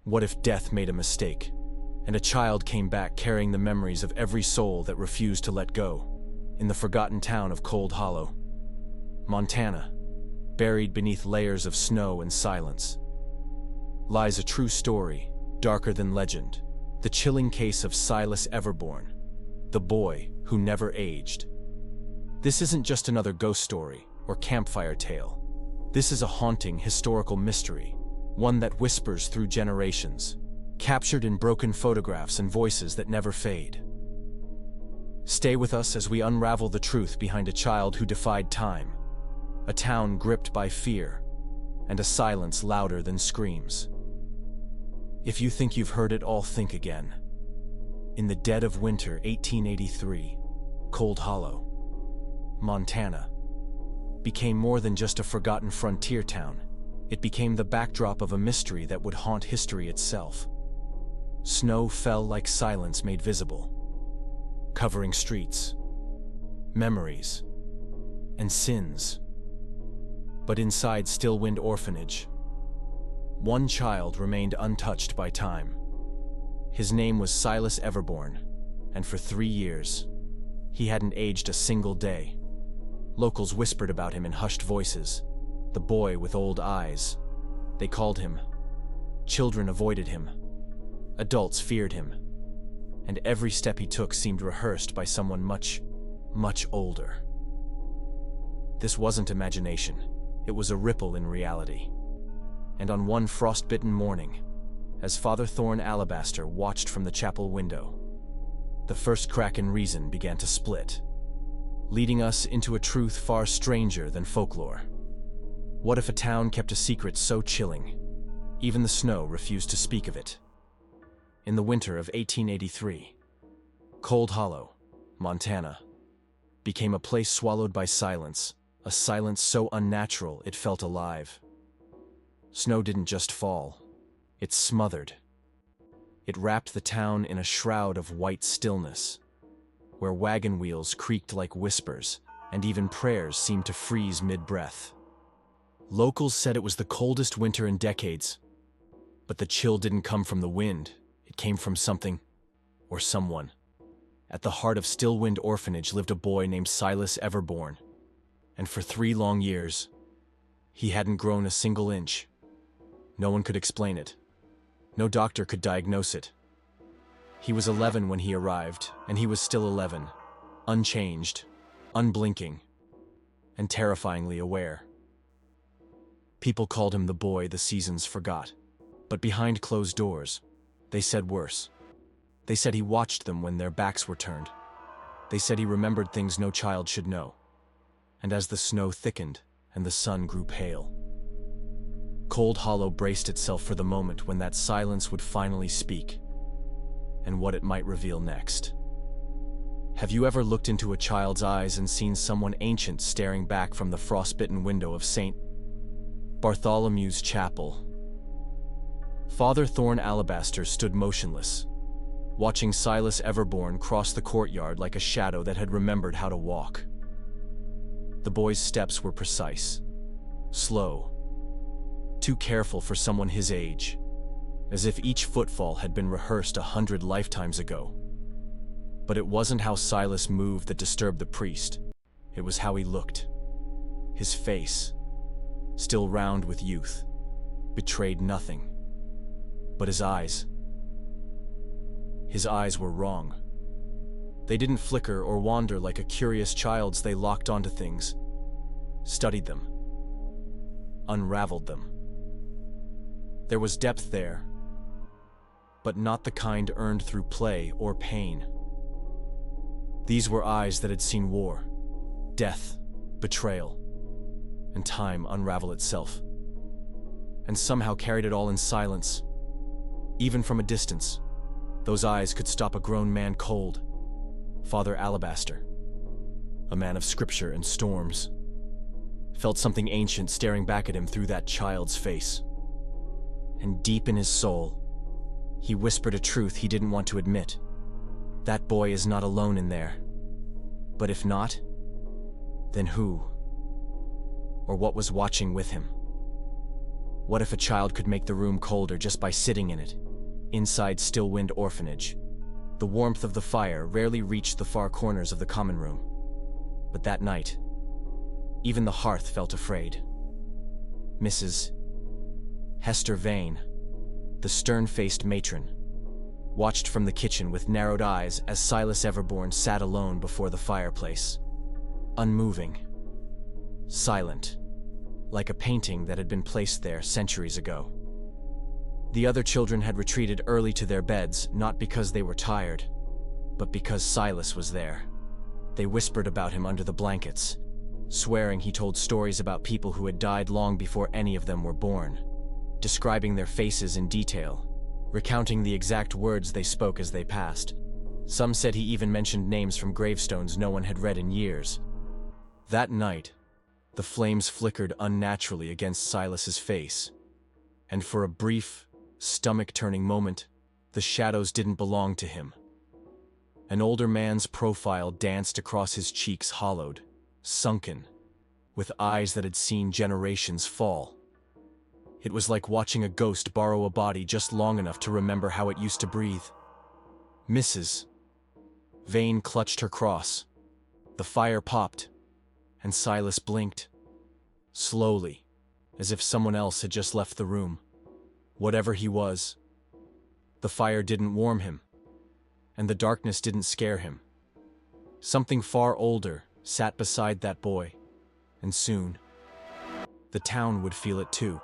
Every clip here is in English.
What if death made a mistake, and a child came back carrying the memories of every soul that refused to let go? In the forgotten town of Cold Hollow, Montana, buried beneath layers of snow and silence, lies a true story, darker than legend, the chilling case of Silas Everborne, the boy who never aged. This isn't just another ghost story or campfire tale. This is a haunting historical mystery, one that whispers through generations, captured in broken photographs and voices that never fade. Stay with us as we unravel the truth behind a child who defied time, a town gripped by fear, and a silence louder than screams. If you think you've heard it all, think again. In the dead of winter 1883, Cold Hollow, Montana, became more than just a forgotten frontier town. It became the backdrop of a mystery that would haunt history itself. Snow fell like silence made visible, covering streets, memories, and sins. But inside Stillwind Orphanage, one child remained untouched by time. His name was Silas Everborne, and for 3 years, he hadn't aged a single day. Locals whispered about him in hushed voices, the boy with old eyes. They called him. Children avoided him. Adults feared him. And every step he took seemed rehearsed by someone much, much older. This wasn't imagination. It was a ripple in reality. And on one frost-bitten morning, as Father Thorn Alabaster watched from the chapel window, the first crack in reason began to split, leading us into a truth far stranger than folklore. What if a town kept a secret so chilling, even the snow refused to speak of it? In the winter of 1883, Cold Hollow, Montana, became a place swallowed by silence, a silence so unnatural it felt alive. Snow didn't just fall, it smothered. It wrapped the town in a shroud of white stillness, where wagon wheels creaked like whispers, and even prayers seemed to freeze mid-breath. Locals said it was the coldest winter in decades, but the chill didn't come from the wind. It came from something, or someone. At the heart of Stillwind Orphanage lived a boy named Silas Everborne, and for 3 long years, he hadn't grown a single inch. No one could explain it. No doctor could diagnose it. He was 11 when he arrived, and he was still 11, unchanged, unblinking, and terrifyingly aware. People called him the boy the seasons forgot, but behind closed doors, they said worse. They said he watched them when their backs were turned. They said he remembered things no child should know. And as the snow thickened and the sun grew pale, Cold Hollow braced itself for the moment when that silence would finally speak, and what it might reveal next. Have you ever looked into a child's eyes and seen someone ancient staring back from the frostbitten window of St. Bartholomew's Chapel? Father Thorn Alabaster stood motionless, watching Silas Everborne cross the courtyard like a shadow that had remembered how to walk. The boy's steps were precise, slow, too careful for someone his age, as if each footfall had been rehearsed 100 lifetimes ago. But it wasn't how Silas moved that disturbed the priest. It was how he looked. His face, still round with youth, betrayed nothing. But his eyes were wrong. They didn't flicker or wander like a curious child's. They locked onto things, studied them, unraveled them. There was depth there, but not the kind earned through play or pain. These were eyes that had seen war, death, betrayal, and time unravel itself, and somehow carried it all in silence. Even from a distance, those eyes could stop a grown man cold. Father Alabaster, a man of scripture and storms, felt something ancient staring back at him through that child's face. And deep in his soul, he whispered a truth he didn't want to admit. That boy is not alone in there. But if not, then who? Or what was watching with him? What if a child could make the room colder just by sitting in it? Inside Stillwind Orphanage, the warmth of the fire rarely reached the far corners of the common room. But that night, even the hearth felt afraid. Mrs. Hester Vane, the stern-faced matron, watched from the kitchen with narrowed eyes as Silas Everborne sat alone before the fireplace. Unmoving. Silent. Like a painting that had been placed there centuries ago. The other children had retreated early to their beds, not because they were tired, but because Silas was there. They whispered about him under the blankets, swearing he told stories about people who had died long before any of them were born, describing their faces in detail, recounting the exact words they spoke as they passed. Some said he even mentioned names from gravestones no one had read in years. That night, the flames flickered unnaturally against Silas's face, and for a brief, stomach-turning moment, the shadows didn't belong to him. An older man's profile danced across his cheeks, hollowed, sunken, with eyes that had seen generations fall. It was like watching a ghost borrow a body just long enough to remember how it used to breathe. Mrs. Vane clutched her cross. The fire popped, and Silas blinked. Slowly, as if someone else had just left the room. Whatever he was, the fire didn't warm him, and the darkness didn't scare him. Something far older sat beside that boy, and soon, the town would feel it too.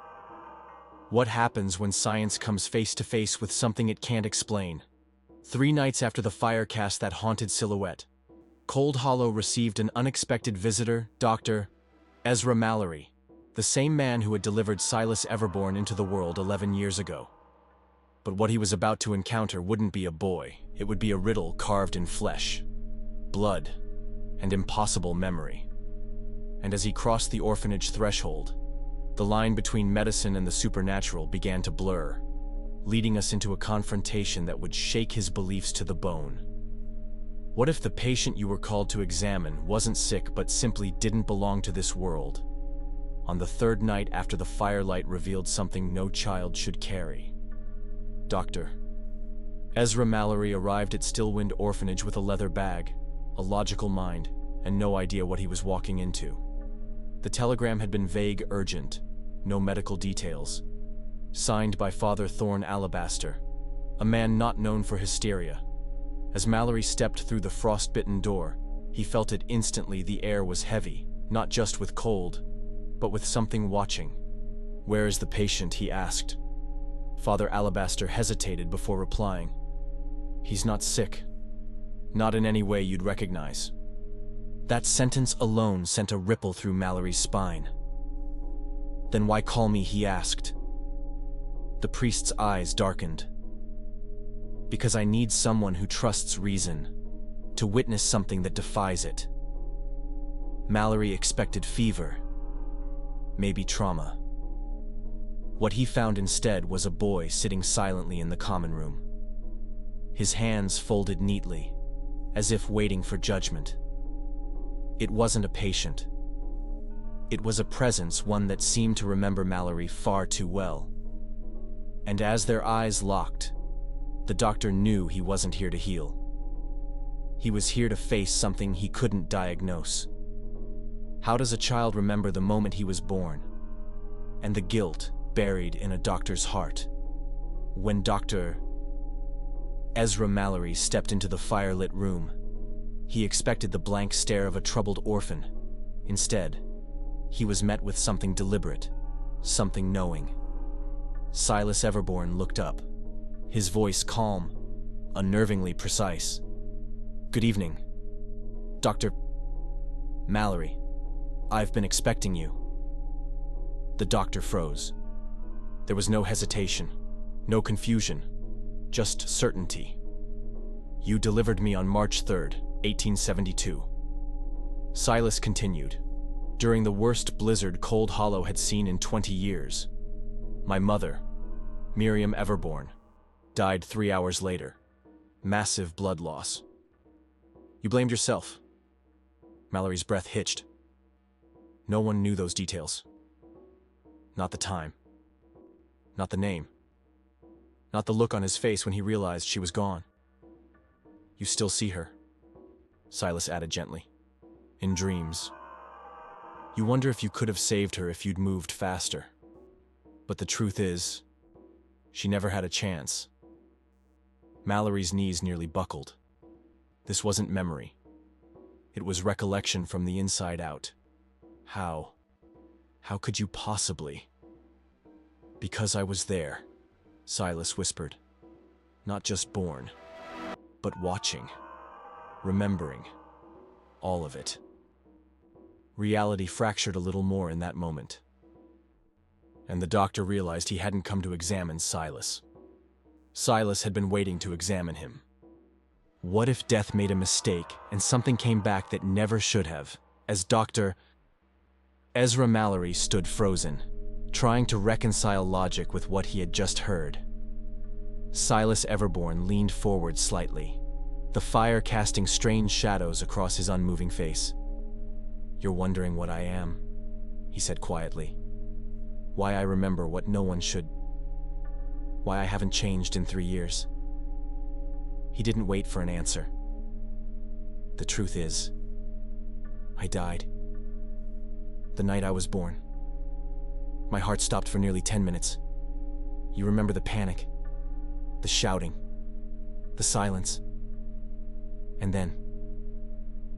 What happens when science comes face to face with something it can't explain? 3 nights after the fire cast that haunted silhouette, Cold Hollow received an unexpected visitor, Dr. Ezra Mallory, the same man who had delivered Silas Everborne into the world 11 years ago. But what he was about to encounter wouldn't be a boy, it would be a riddle carved in flesh, blood, and impossible memory. And as he crossed the orphanage threshold, the line between medicine and the supernatural began to blur, leading us into a confrontation that would shake his beliefs to the bone. What if the patient you were called to examine wasn't sick but simply didn't belong to this world? On the 3rd night after the firelight revealed something no child should carry. Dr. Ezra Mallory arrived at Stillwind Orphanage with a leather bag, a logical mind, and no idea what he was walking into. The telegram had been vague, urgent, no medical details. Signed by Father Thorn Alabaster, a man not known for hysteria. As Mallory stepped through the frost-bitten door, he felt it instantly. The air was heavy, not just with cold, but with something watching. "Where is the patient?" he asked. Father Alabaster hesitated before replying. "He's not sick. Not in any way you'd recognize." That sentence alone sent a ripple through Mallory's spine. "Then why call me?" he asked. The priest's eyes darkened. "Because I need someone who trusts reason, to witness something that defies it." Mallory expected fever, maybe trauma. What he found instead was a boy sitting silently in the common room. His hands folded neatly, as if waiting for judgment. It wasn't a patient. It was a presence, one that seemed to remember Mallory far too well. And as their eyes locked, the doctor knew he wasn't here to heal. He was here to face something he couldn't diagnose. How does a child remember the moment he was born? And the guilt buried in a doctor's heart? When Dr. Ezra Mallory stepped into the firelit room, he expected the blank stare of a troubled orphan. Instead, he was met with something deliberate, something knowing. Silas Everborne looked up, his voice calm, unnervingly precise. "Good evening, Dr. Mallory. I've been expecting you." The doctor froze. There was no hesitation, no confusion, just certainty. "You delivered me on March 3rd, 1872. Silas continued. "During the worst blizzard Cold Hollow had seen in 20 years. My mother, Miriam Everborne, died 3 hours later. Massive blood loss." "You blamed yourself." Mallory's breath hitched. No one knew those details. Not the time. not the name. Not the look on his face when he realized she was gone. You still see her, Silas added gently. In dreams. You wonder if you could have saved her if you'd moved faster. But the truth is, she never had a chance. Mallory's knees nearly buckled. This wasn't memory. It was recollection from the inside out. How could you possibly? Because I was there, Silas whispered. Not just born, but watching, remembering, all of it. Reality fractured a little more in that moment. And the doctor realized he hadn't come to examine Silas. Silas had been waiting to examine him. What if death made a mistake and something came back that never should have? As Dr. Ezra Mallory stood frozen, trying to reconcile logic with what he had just heard. Silas Everborne leaned forward slightly, the fire casting strange shadows across his unmoving face. You're wondering what I am, he said quietly. Why I remember what no one should. Why I haven't changed in 3 years. He didn't wait for an answer. The truth is, I died. The night I was born. My heart stopped for nearly 10 minutes. You remember the panic, the shouting, the silence. And then,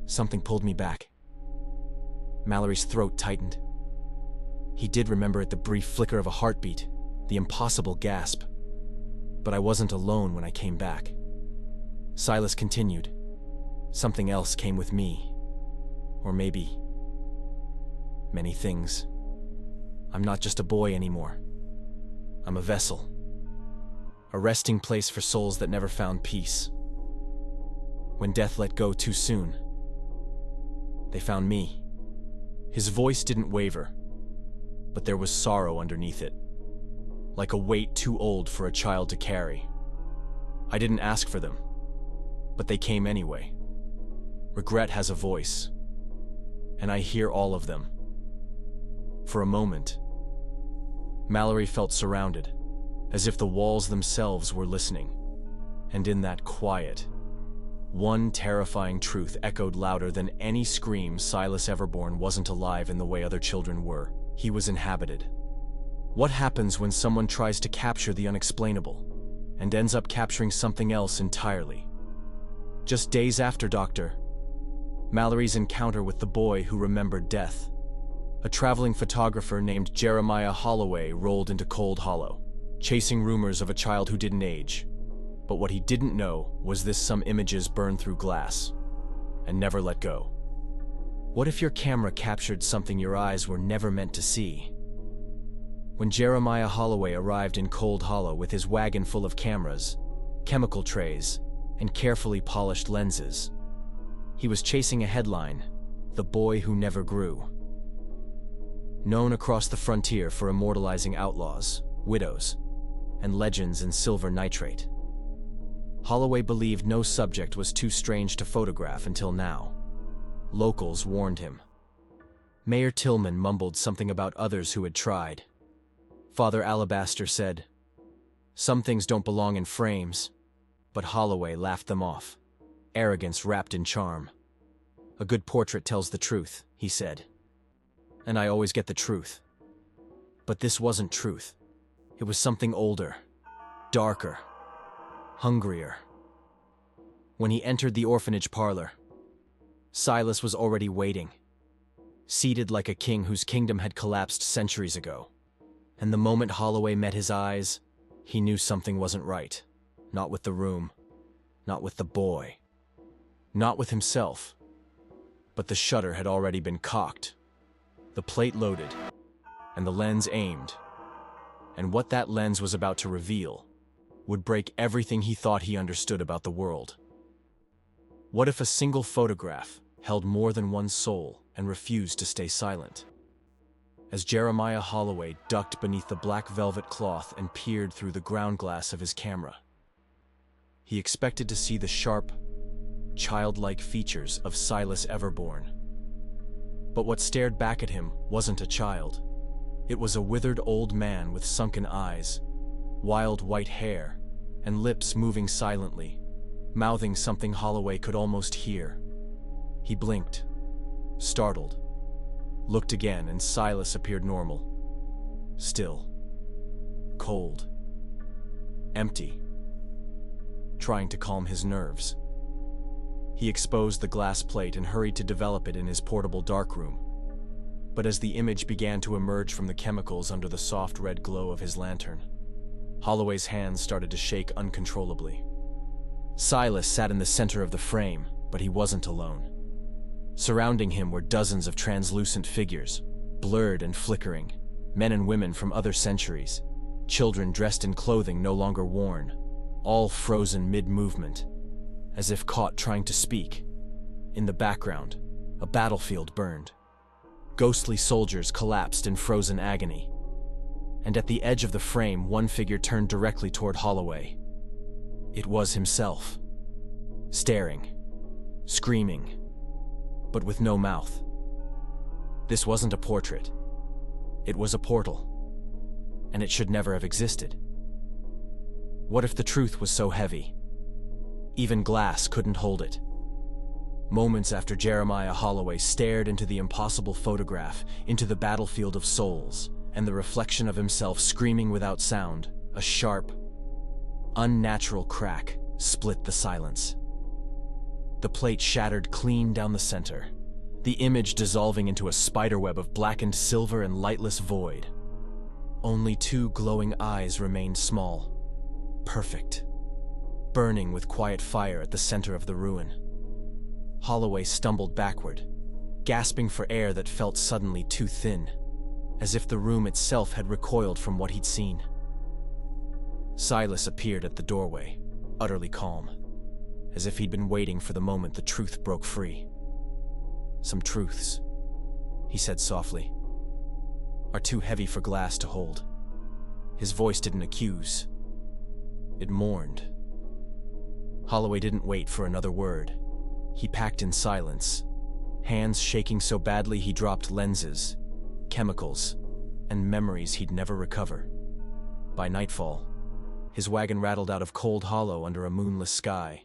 something pulled me back. Mallory's throat tightened. He did remember it, the brief flicker of a heartbeat, the impossible gasp. But I wasn't alone when I came back. Silas continued. Something else came with me. Or maybe many things. I'm not just a boy anymore. I'm a vessel. A resting place for souls that never found peace. When death let go too soon, they found me. His voice didn't waver, but there was sorrow underneath it, like a weight too old for a child to carry. I didn't ask for them, but they came anyway. Regret has a voice, and I hear all of them. For a moment, Mallory felt surrounded, as if the walls themselves were listening. And in that quiet, one terrifying truth echoed louder than any scream. Silas Everborne wasn't alive in the way other children were. He was inhabited. What happens when someone tries to capture the unexplainable and ends up capturing something else entirely? Just days after Dr. Mallory's encounter with the boy who remembered death, a traveling photographer named Jeremiah Holloway rolled into Cold Hollow, chasing rumors of a child who didn't age. But what he didn't know was this: some images burned through glass and never let go. What if your camera captured something your eyes were never meant to see? When Jeremiah Holloway arrived in Cold Hollow with his wagon full of cameras, chemical trays, and carefully polished lenses, he was chasing a headline: The Boy Who Never Grew. Known across the frontier for immortalizing outlaws, widows, and legends in silver nitrate, Holloway believed no subject was too strange to photograph until now. Locals warned him. Mayor Tillman mumbled something about others who had tried. Father Alabaster said, "Some things don't belong in frames," but Holloway laughed them off. Arrogance wrapped in charm. "A good portrait tells the truth," he said. "And I always get the truth." But this wasn't truth. It was something older, darker, hungrier. When he entered the orphanage parlor, Silas was already waiting, seated like a king whose kingdom had collapsed centuries ago. And the moment Holloway met his eyes, he knew something wasn't right. Not with the room, not with the boy, not with himself. But the shutter had already been cocked, the plate loaded, and the lens aimed. And what that lens was about to reveal would break everything he thought he understood about the world. What if a single photograph held more than one soul and refused to stay silent? As Jeremiah Holloway ducked beneath the black velvet cloth and peered through the ground glass of his camera, he expected to see the sharp, childlike features of Silas Everborne. But what stared back at him wasn't a child. It was a withered old man with sunken eyes, wild white hair, and lips moving silently, mouthing something Holloway could almost hear. He blinked, startled, looked again, and Silas appeared normal. Still. Cold. Empty. Trying to calm his nerves, he exposed the glass plate and hurried to develop it in his portable darkroom. But as the image began to emerge from the chemicals under the soft red glow of his lantern, Holloway's hands started to shake uncontrollably. Silas sat in the center of the frame, but he wasn't alone. Surrounding him were dozens of translucent figures, blurred and flickering, men and women from other centuries, children dressed in clothing no longer worn, all frozen mid-movement, as if caught trying to speak. In the background, a battlefield burned. Ghostly soldiers collapsed in frozen agony. And at the edge of the frame, one figure turned directly toward Holloway. It was himself, staring, screaming, but with no mouth. This wasn't a portrait. It was a portal, and it should never have existed. What if the truth was so heavy? Even glass couldn't hold it. Moments after Jeremiah Holloway stared into the impossible photograph, into the battlefield of souls, and the reflection of himself screaming without sound, a sharp, unnatural crack split the silence. The plate shattered clean down the center, the image dissolving into a spiderweb of blackened silver and lightless void. Only two glowing eyes remained small, perfect, burning with quiet fire at the center of the ruin. Holloway stumbled backward, gasping for air that felt suddenly too thin, as if the room itself had recoiled from what he'd seen. Silas appeared at the doorway, utterly calm, as if he'd been waiting for the moment the truth broke free. "Some truths," he said softly, "are too heavy for glass to hold." His voice didn't accuse. It mourned. Holloway didn't wait for another word. He packed in silence, hands shaking so badly he dropped lenses, chemicals, and memories he'd never recover. By nightfall, his wagon rattled out of Cold Hollow under a moonless sky.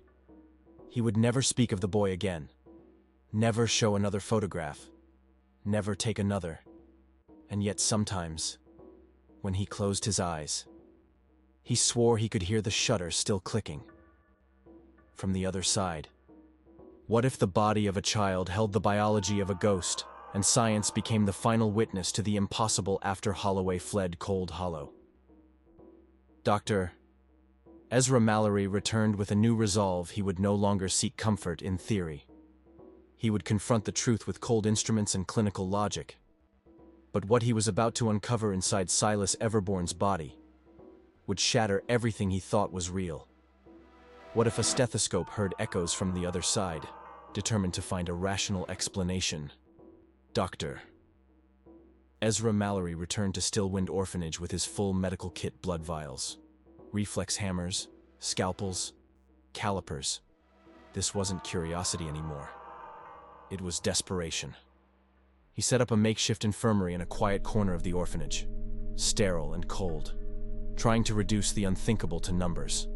He would never speak of the boy again, never show another photograph, never take another. And yet sometimes, when he closed his eyes, he swore he could hear the shutter still clicking. From the other side, what if the body of a child held the biology of a ghost, and science became the final witness to the impossible after Holloway fled Cold Hollow? Dr. Ezra Mallory returned with a new resolve. He would no longer seek comfort in theory. He would confront the truth with cold instruments and clinical logic. But what he was about to uncover inside Silas Everborne's body would shatter everything he thought was real. What if a stethoscope heard echoes from the other side, determined to find a rational explanation? Dr. Ezra Mallory returned to Stillwind Orphanage with his full medical kit: blood vials, reflex hammers, scalpels, calipers. This wasn't curiosity anymore. It was desperation. He set up a makeshift infirmary in a quiet corner of the orphanage, sterile and cold, trying to reduce the unthinkable to numbers.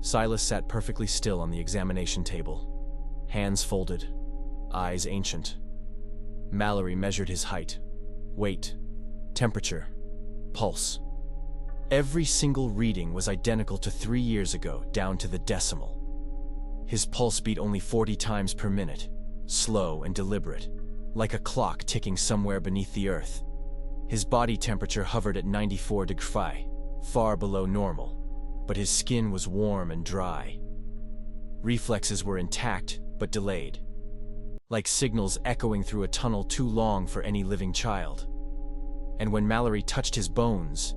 Silas sat perfectly still on the examination table, hands folded, eyes ancient. Mallory measured his height, weight, temperature, pulse. Every single reading was identical to 3 years ago, down to the decimal. His pulse beat only 40 times per minute, slow and deliberate, like a clock ticking somewhere beneath the earth. His body temperature hovered at 94 degrees, far below normal, but his skin was warm and dry. Reflexes were intact, but delayed, like signals echoing through a tunnel too long for any living child. And when Mallory touched his bones,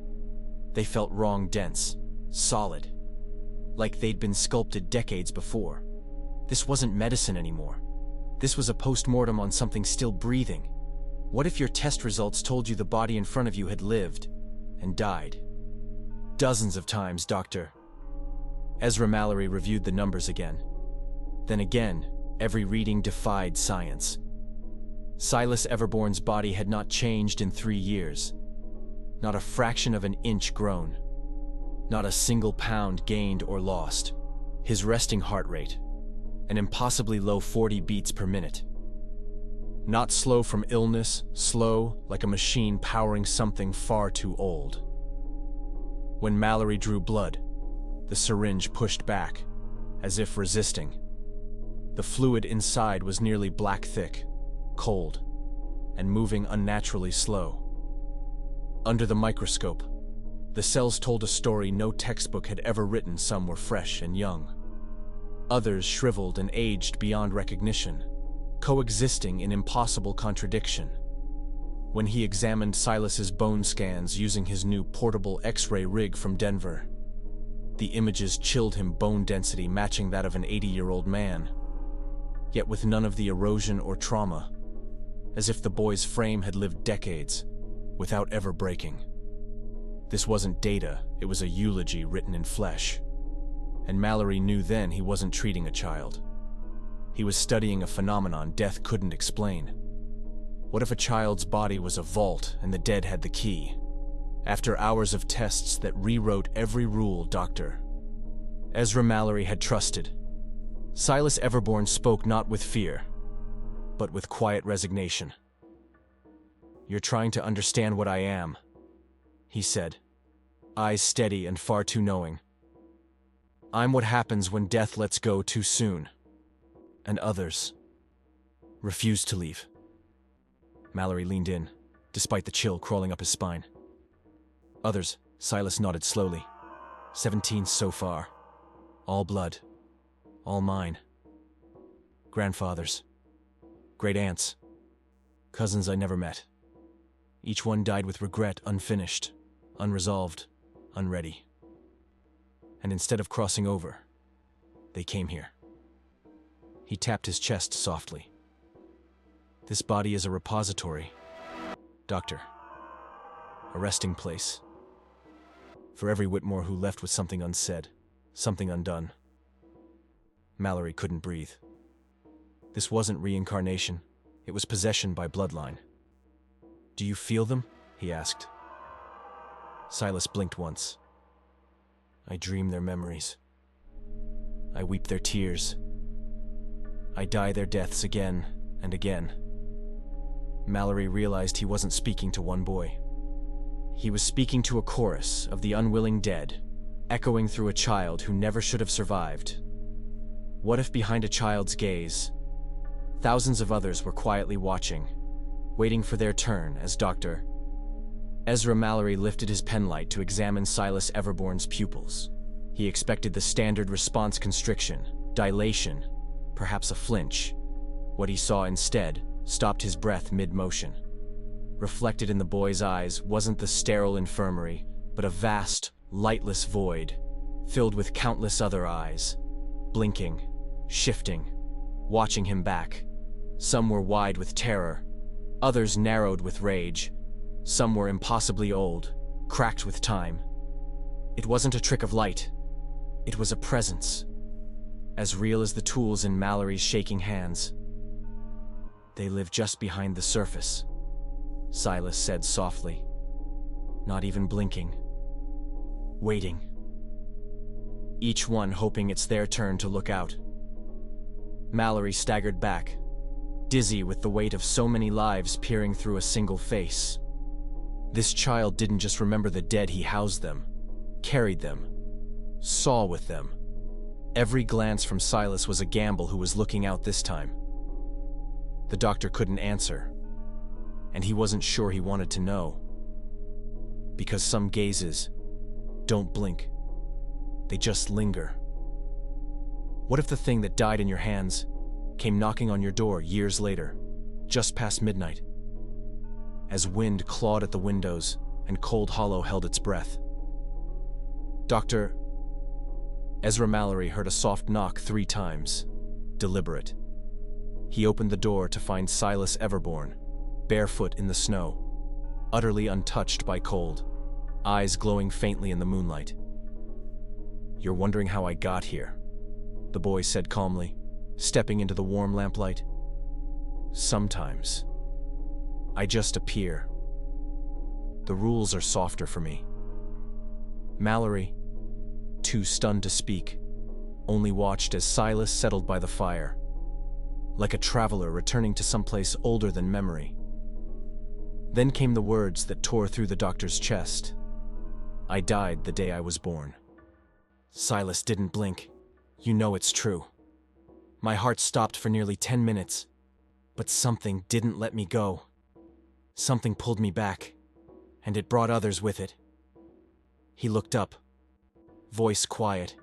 they felt wrong, dense, solid, like they'd been sculpted decades before. This wasn't medicine anymore. This was a post-mortem on something still breathing. What if your test results told you the body in front of you had lived and died? Dozens of times, Dr. Ezra Mallory reviewed the numbers again. Then again, every reading defied science. Silas Everborne's body had not changed in 3 years. Not a fraction of an inch grown. Not a single pound gained or lost. His resting heart rate, an impossibly low 40 beats per minute. Not slow from illness, slow like a machine powering something far too old. When Mallory drew blood, the syringe pushed back, as if resisting. The fluid inside was nearly black thick, cold, and moving unnaturally slow. Under the microscope, the cells told a story no textbook had ever written. Some were fresh and young. Others shriveled and aged beyond recognition, coexisting in impossible contradiction. When he examined Silas's bone scans using his new portable X-ray rig from Denver, the images chilled him, bone density matching that of an 80-year-old man, yet with none of the erosion or trauma, as if the boy's frame had lived decades without ever breaking. This wasn't data, it was a eulogy written in flesh. And Mallory knew then he wasn't treating a child. He was studying a phenomenon death couldn't explain. What if a child's body was a vault and the dead had the key? After hours of tests that rewrote every rule Dr. Ezra Mallory had trusted, Silas Everborne spoke not with fear, but with quiet resignation. "You're trying to understand what I am," he said, eyes steady and far too knowing. "I'm what happens when death lets go too soon, and others refuse to leave." Mallory leaned in, despite the chill crawling up his spine. "Others," Silas nodded slowly. 17 so far. All blood. All mine. Grandfathers. Great aunts. Cousins I never met. Each one died with regret, unfinished, unresolved, unready. And instead of crossing over, they came here." He tapped his chest softly. "This body is a repository, Doctor. A resting place. For every Whitmore who left with something unsaid, something undone." Mallory couldn't breathe. This wasn't reincarnation, it was possession by bloodline. "Do you feel them?" he asked. Silas blinked once. "I dream their memories. I weep their tears. I die their deaths again and again." Mallory realized he wasn't speaking to one boy. He was speaking to a chorus of the unwilling dead, echoing through a child who never should have survived. What if behind a child's gaze, thousands of others were quietly watching, waiting for their turn as Dr. Ezra Mallory lifted his penlight to examine Silas Everborne's pupils. He expected the standard response: constriction, dilation, perhaps a flinch. What he saw instead stopped his breath mid-motion. Reflected in the boy's eyes wasn't the sterile infirmary, but a vast, lightless void, filled with countless other eyes, blinking, shifting, watching him back. Some were wide with terror, others narrowed with rage. Some were impossibly old, cracked with time. It wasn't a trick of light. It was a presence, as real as the tools in Mallory's shaking hands. "They live just behind the surface," Silas said softly, not even blinking. "Waiting. Each one hoping it's their turn to look out." Mallory staggered back, dizzy with the weight of so many lives peering through a single face. This child didn't just remember the dead, he housed them, carried them, saw with them. Every glance from Silas was a gamble who was looking out this time. The doctor couldn't answer, and he wasn't sure he wanted to know. Because some gazes don't blink, they just linger. What if the thing that died in your hands came knocking on your door years later, just past midnight, as wind clawed at the windows and cold hollow held its breath? Dr. Ezra Mallory heard a soft knock 3 times, deliberate. He opened the door to find Silas Everborne, barefoot in the snow, utterly untouched by cold, eyes glowing faintly in the moonlight. "You're wondering how I got here," the boy said calmly, stepping into the warm lamplight. "Sometimes," I just appear. The rules are softer for me. Mallory, too stunned to speak, only watched as Silas settled by the fire, like a traveler returning to someplace older than memory. Then came the words that tore through the doctor's chest. I died the day I was born. Silas didn't blink. You know it's true. My heart stopped for nearly 10 minutes, but something didn't let me go. Something pulled me back, and it brought others with it. He looked up, voice quiet,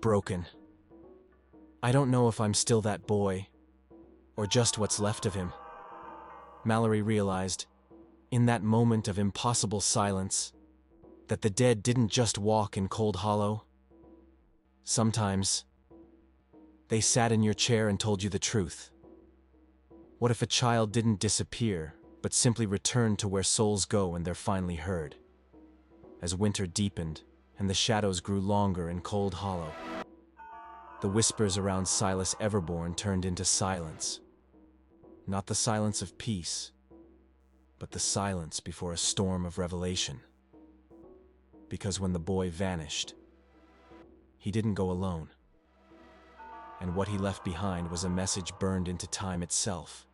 broken. I don't know if I'm still that boy, or just what's left of him. Mallory realized, in that moment of impossible silence, that the dead didn't just walk in Cold Hollow. Sometimes, they sat in your chair and told you the truth. What if a child didn't disappear, but simply returned to where souls go when they're finally heard? As winter deepened and the shadows grew longer in Cold Hollow, the whispers around Silas Everborne turned into silence. Not the silence of peace, but the silence before a storm of revelation. Because when the boy vanished, he didn't go alone. And what he left behind was a message burned into time itself.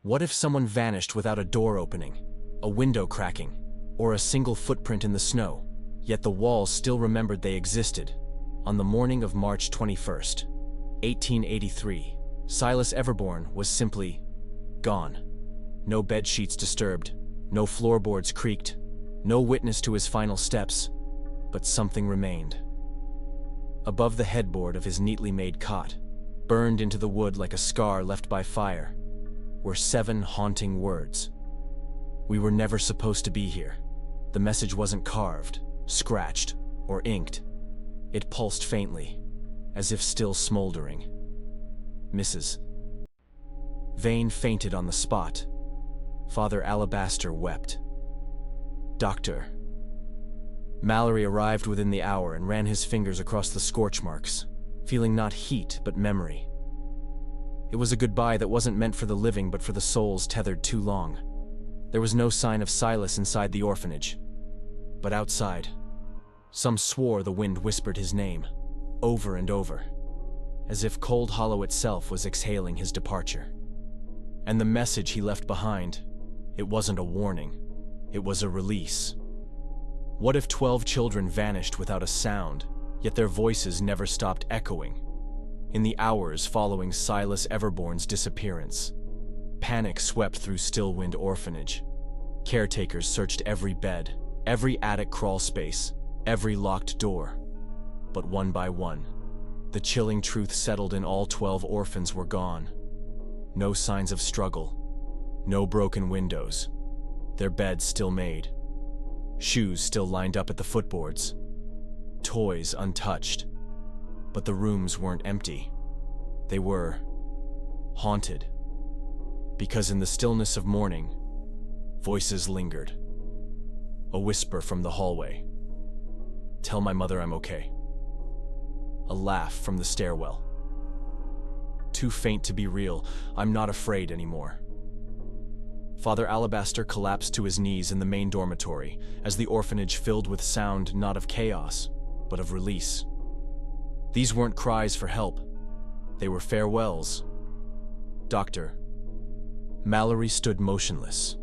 What if someone vanished without a door opening, a window cracking, or a single footprint in the snow, yet the walls still remembered they existed? On the morning of March 21st, 1883, Silas Everborne was simply gone. No bed sheets disturbed, no floorboards creaked, no witness to his final steps, but something remained. Above the headboard of his neatly made cot, burned into the wood like a scar left by fire, were 7 haunting words. We were never supposed to be here. The message wasn't carved, scratched, or inked. It pulsed faintly, as if still smoldering. Mrs. Vane fainted on the spot. Father Alabaster wept. Doctor. Mallory arrived within the hour and ran his fingers across the scorch marks, feeling not heat but memory. It was a goodbye that wasn't meant for the living but for the souls tethered too long. There was no sign of Silas inside the orphanage, but outside, some swore the wind whispered his name, over and over, as if Cold Hollow itself was exhaling his departure. And the message he left behind, it wasn't a warning, it was a release. What if 12 children vanished without a sound, yet their voices never stopped echoing? In the hours following Silas Everborne's disappearance, panic swept through Stillwind Orphanage. Caretakers searched every bed, every attic crawl space, every locked door. But one by one, the chilling truth settled in: all 12 orphans were gone. No signs of struggle, no broken windows, their beds still made, shoes still lined up at the footboards, toys untouched. But the rooms weren't empty. They were haunted. Because in the stillness of morning, voices lingered. A whisper from the hallway. Tell my mother I'm okay. A laugh from the stairwell. Too faint to be real, I'm not afraid anymore. Father Alabaster collapsed to his knees in the main dormitory as the orphanage filled with sound not of chaos, but of release. These weren't cries for help. They were farewells. Doctor. Mallory stood motionless,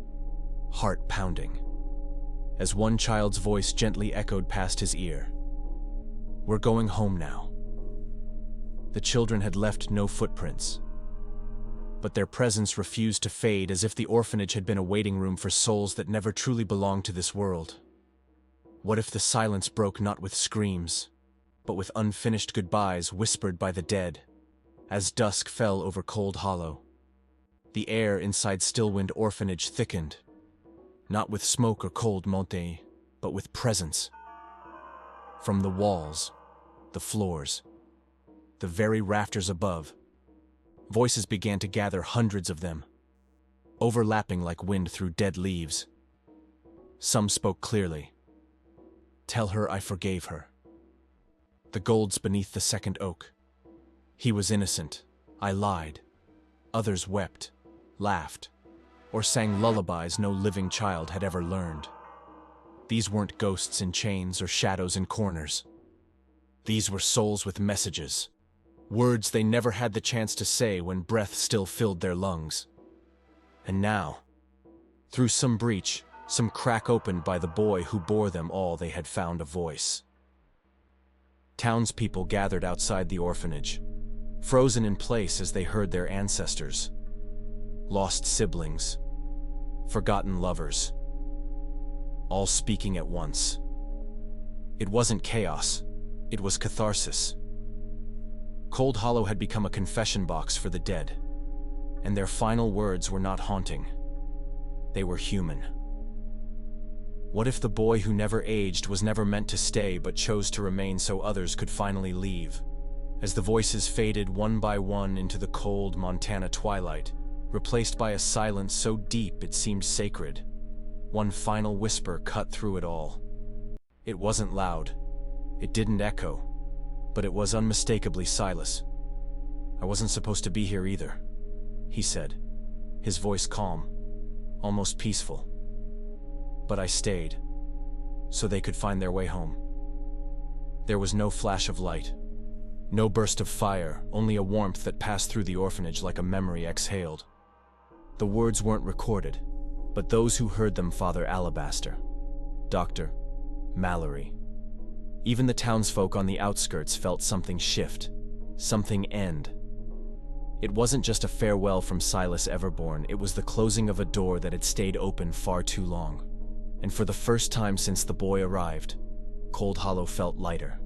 heart pounding, as one child's voice gently echoed past his ear. We're going home now. The children had left no footprints, but their presence refused to fade, as if the orphanage had been a waiting room for souls that never truly belonged to this world. What if the silence broke not with screams, but with unfinished goodbyes whispered by the dead, as dusk fell over Cold Hollow? The air inside Stillwind Orphanage thickened, not with smoke or cold monte, but with presence. From the walls, the floors, the very rafters above, voices began to gather, hundreds of them, overlapping like wind through dead leaves. Some spoke clearly. Tell her I forgave her. The golds beneath the second oak. He was innocent. I lied. Others wept, laughed, or sang lullabies no living child had ever learned. These weren't ghosts in chains or shadows in corners. These were souls with messages, words they never had the chance to say when breath still filled their lungs. And now, through some breach, some crack opened by the boy who bore them all, they had found a voice. Townspeople gathered outside the orphanage, frozen in place as they heard their ancestors, lost siblings, forgotten lovers, all speaking at once. It wasn't chaos, it was catharsis. Cold Hollow had become a confession box for the dead, and their final words were not haunting. They were human. What if the boy who never aged was never meant to stay but chose to remain so others could finally leave? As the voices faded one by one into the cold Montana twilight, replaced by a silence so deep it seemed sacred, one final whisper cut through it all. It wasn't loud. It didn't echo. But it was unmistakably Silas. "I wasn't supposed to be here either," he said, his voice calm, almost peaceful. "But I stayed, so they could find their way home." There was no flash of light, no burst of fire, only a warmth that passed through the orphanage like a memory exhaled. The words weren't recorded, but those who heard them, Father Alabaster, Dr. Mallory, even the townsfolk on the outskirts felt something shift, something end. It wasn't just a farewell from Silas Everborne, it was the closing of a door that had stayed open far too long. And for the first time since the boy arrived, Cold Hollow felt lighter.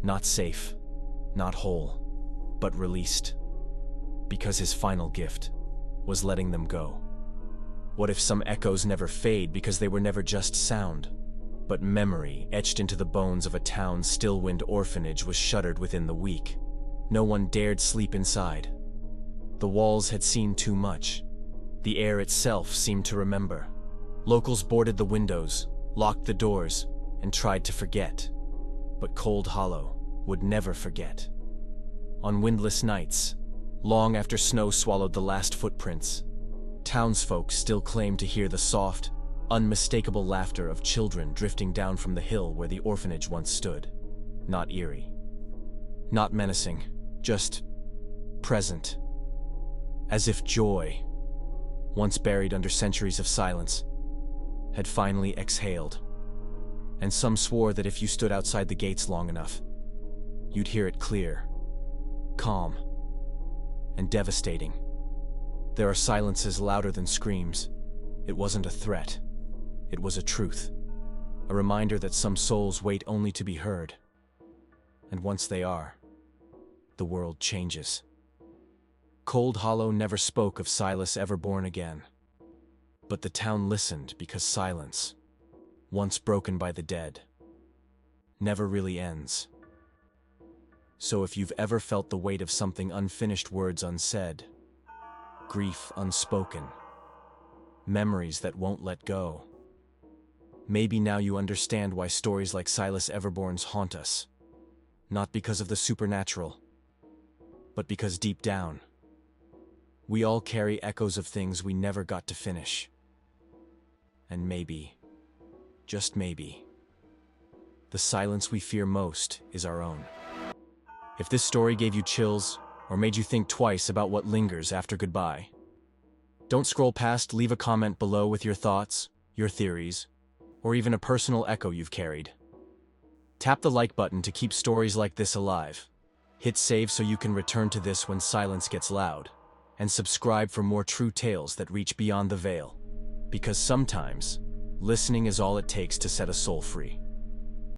Not safe, not whole, but released. Because his final gift was letting them go. What if some echoes never fade because they were never just sound, but memory etched into the bones of a town's Stillwind orphanage was shuttered within the week. No one dared sleep inside. The walls had seen too much. The air itself seemed to remember. Locals boarded the windows, locked the doors, and tried to forget. But Cold Hollow would never forget. On windless nights, long after snow swallowed the last footprints, townsfolk still claimed to hear the soft, unmistakable laughter of children drifting down from the hill where the orphanage once stood. Not eerie, not menacing, just present. As if joy, once buried under centuries of silence, had finally exhaled. And some swore that if you stood outside the gates long enough, you'd hear it clear, calm, and devastating. There are silences louder than screams. It wasn't a threat. It was a truth. A reminder that some souls wait only to be heard. And once they are, the world changes. Cold Hollow never spoke of Silas Everborne again. But the town listened because silence, once broken by the dead, never really ends. So if you've ever felt the weight of something unfinished, words unsaid, grief unspoken, memories that won't let go, maybe now you understand why stories like Silas Everborne's haunt us. Not because of the supernatural, but because deep down, we all carry echoes of things we never got to finish. And maybe, just maybe, the silence we fear most is our own. If this story gave you chills or made you think twice about what lingers after goodbye, don't scroll past, leave a comment below with your thoughts, your theories, or even a personal echo you've carried. Tap the like button to keep stories like this alive. Hit save so you can return to this when silence gets loud, and subscribe for more true tales that reach beyond the veil. Because sometimes, listening is all it takes to set a soul free.